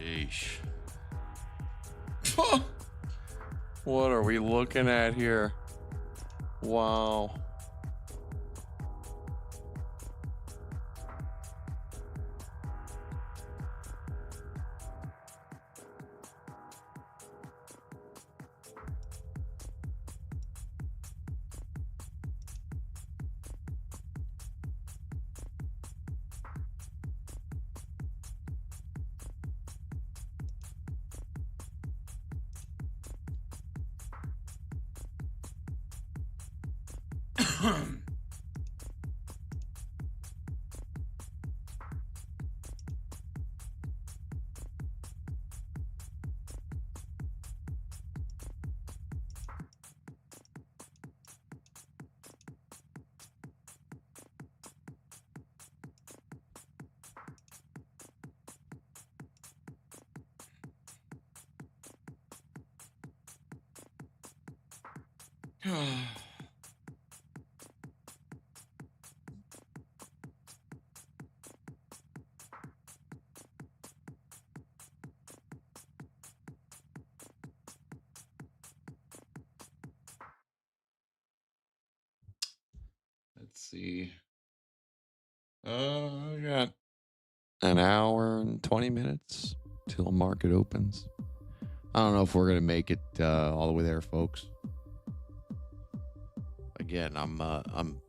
Sheesh. What are we looking at here? Wow. Let's see. I got an hour and 20 minutes till market opens. I don't know if we're gonna make it all the way there, folks. Again, I'm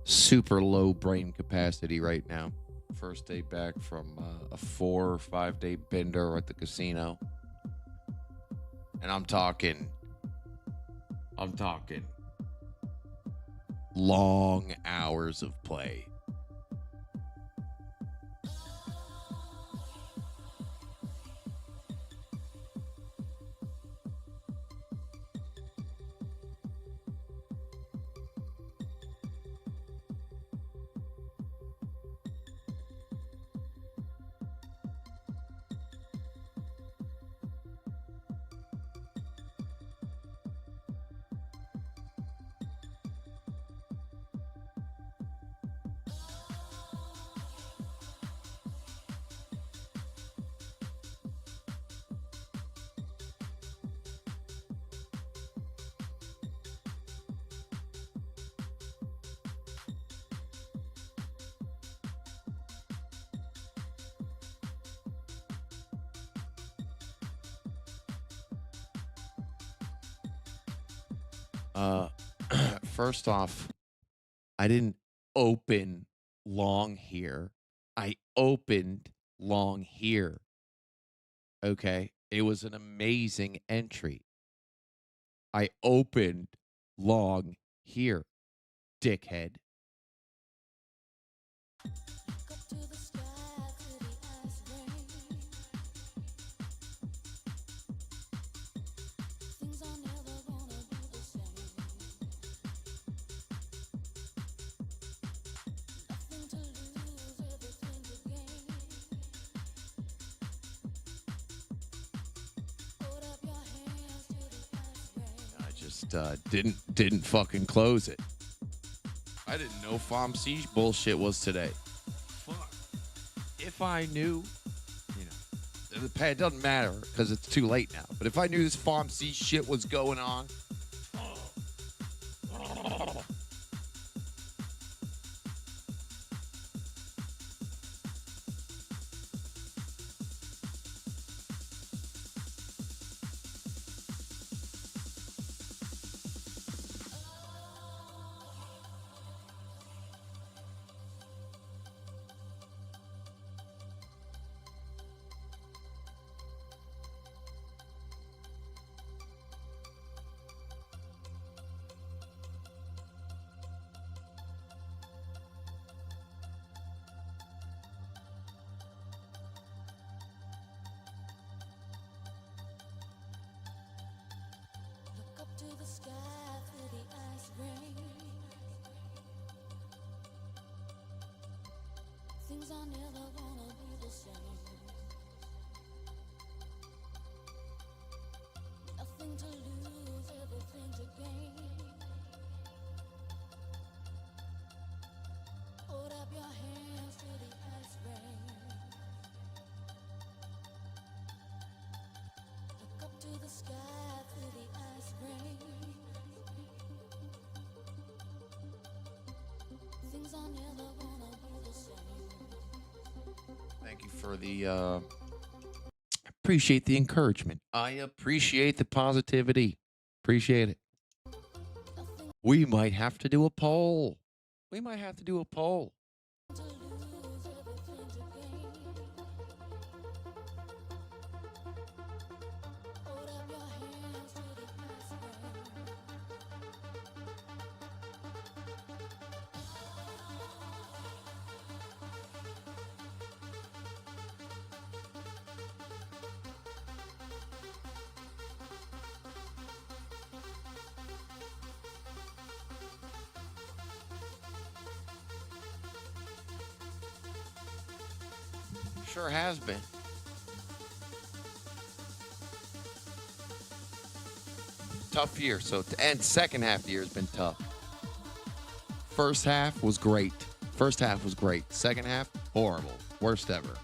super low brain capacity right now. First day back from a 4 or 5 day bender at the casino, and I'm talking long hours of play. First off, I didn't open long here. I opened long here. Okay. It was an amazing entry. I opened long here, dickhead. Didn't fucking close it. I didn't know FOMC bullshit was today. Fuck. If I knew, it doesn't matter because it's too late now. But if I knew this FOMC shit was going on, to the sky through the ice rain. Things are never gonna be the same. Nothing to lose, everything to gain. Hold up your hands to the ice rain. for the appreciate the encouragement. I appreciate the positivity. Appreciate it. We might have to do a poll. We might have to do a poll. To lose everything to gain. Hold up your hands to the ice Sure has been. Tough year. So, and second half of the year has been tough. First half was great. First half was great. Second half, horrible. Worst ever.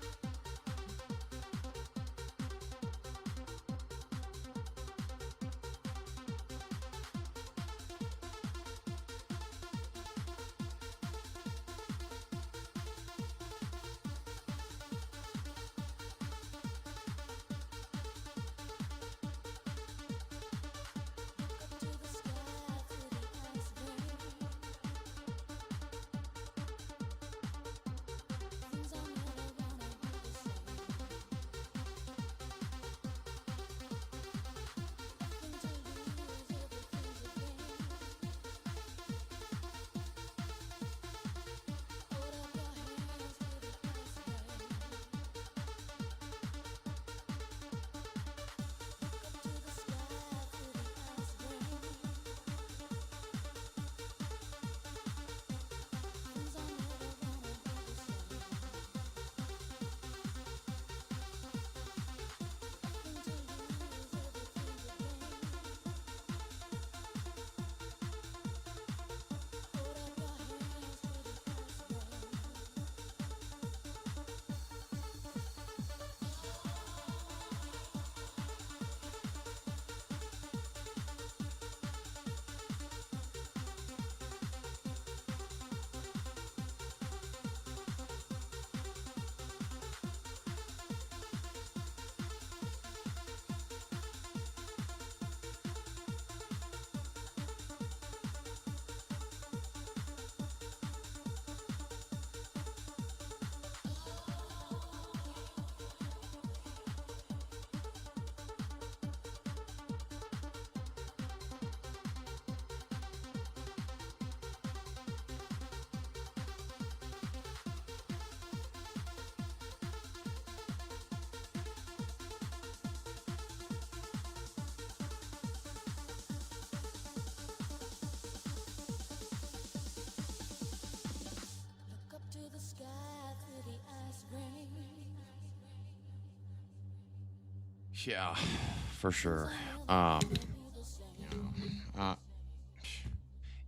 Yeah, for sure.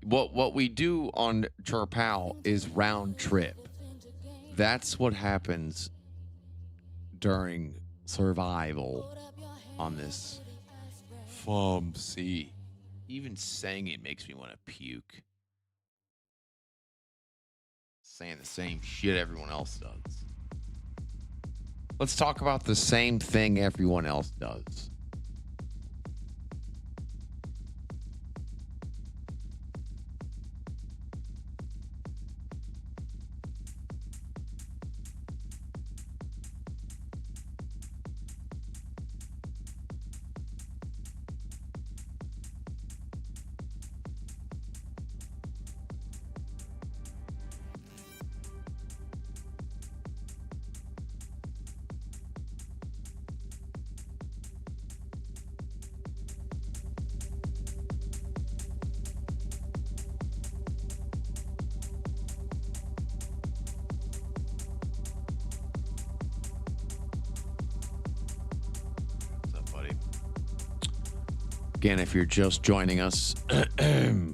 What we do on Chirpal is round trip. That's what happens during survival on this FOMC. Even saying it makes me want to puke. Saying the same shit everyone else does. Let's talk about the same thing everyone else does. Again, if you're just joining us,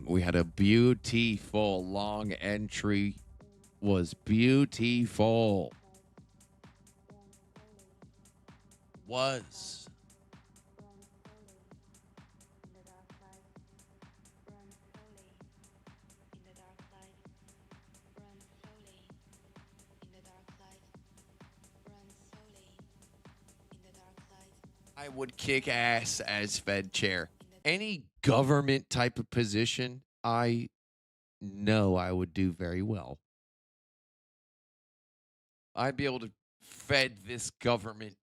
we had a beautiful long entry. Was beautiful. Was. I would kick ass as Fed chair. Any government type of position, I know I would do very well. I'd be able to fed this government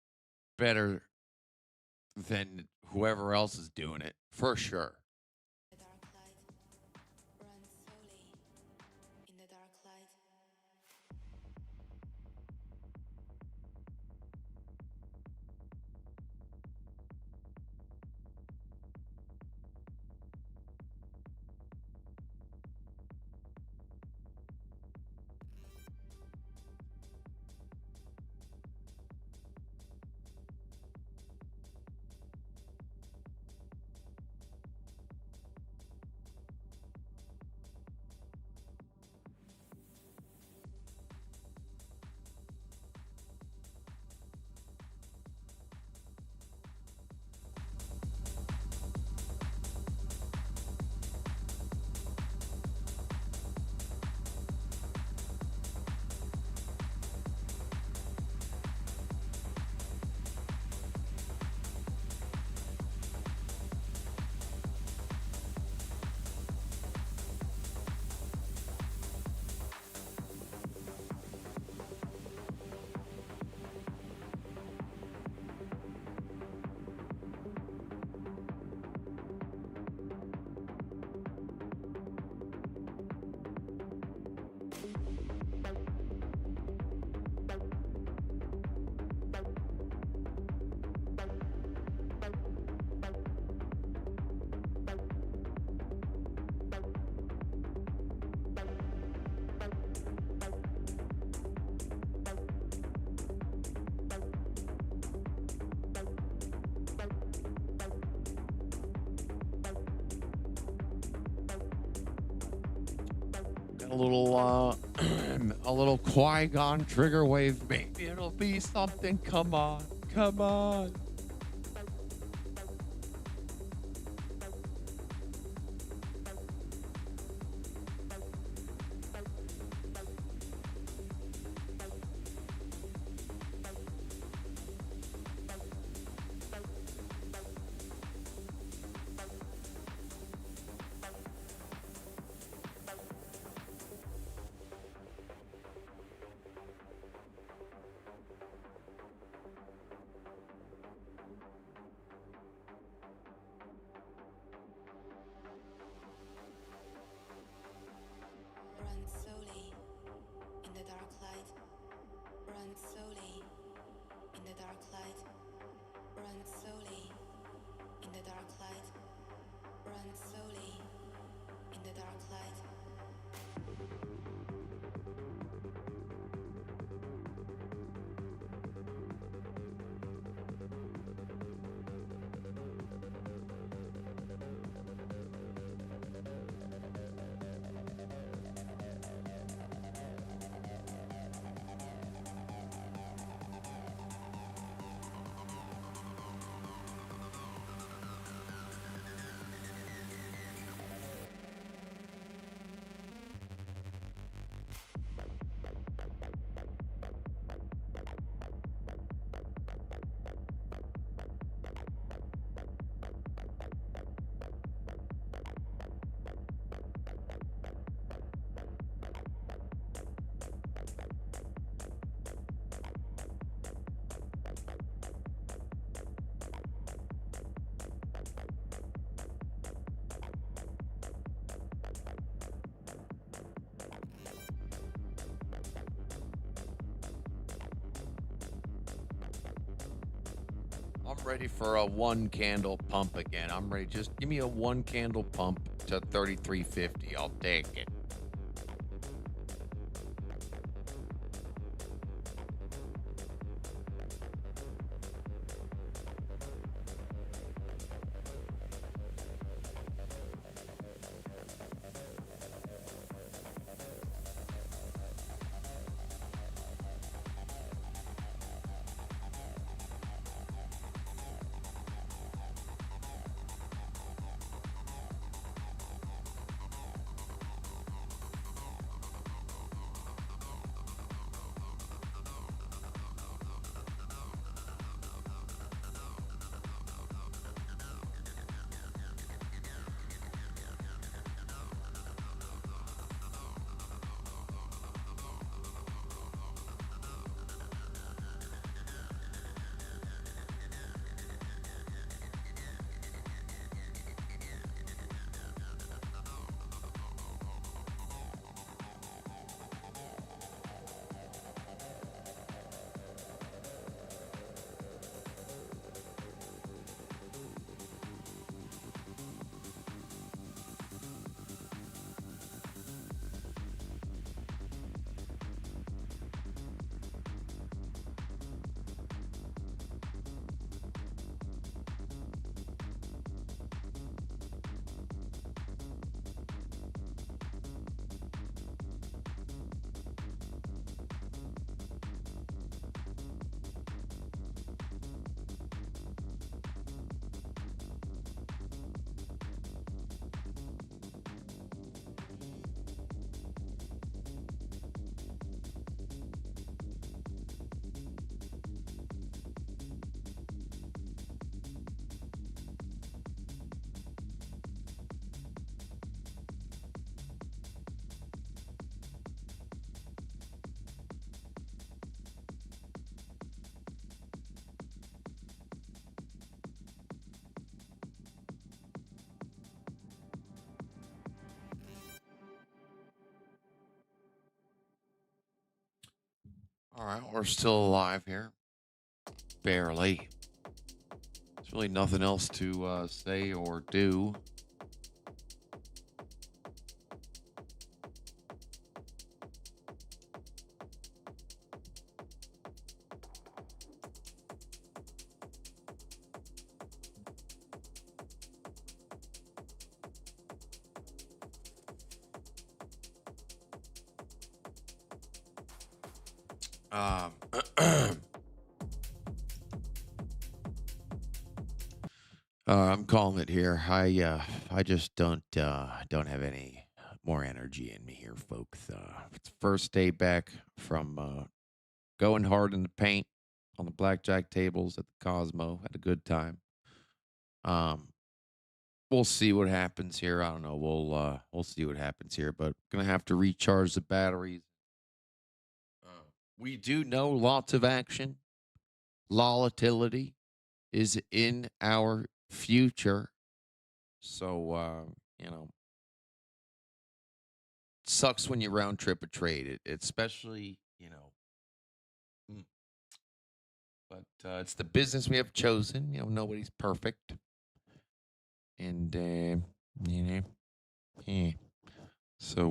better than whoever else is doing it, for sure. The dark light. Run slowly in the dark light. A little, a little Qui-Gon trigger wave. Maybe it'll be something. Come on, come on. Run slowly in the dark light. Run slowly in the dark light. Run slowly in the dark light. Run slowly in the dark light. I'm ready for a one candle pump again. I'm ready. Just give me a one candle pump to 33.50. I'll take it. All right, we're still alive here. Barely. There's really nothing else to say or do. I'm calling it here. I just don't have any more energy in me here, folks. It's the first day back from going hard in the paint on the blackjack tables at the Cosmo. Had a good time. We'll see what happens here. I don't know. We'll see what happens here, but gonna have to recharge the batteries. We do know lots of action. Volatility is in our future. So, sucks when you round trip a trade. It especially, mm, but it's the business we have chosen. Nobody's perfect. And, yeah. So,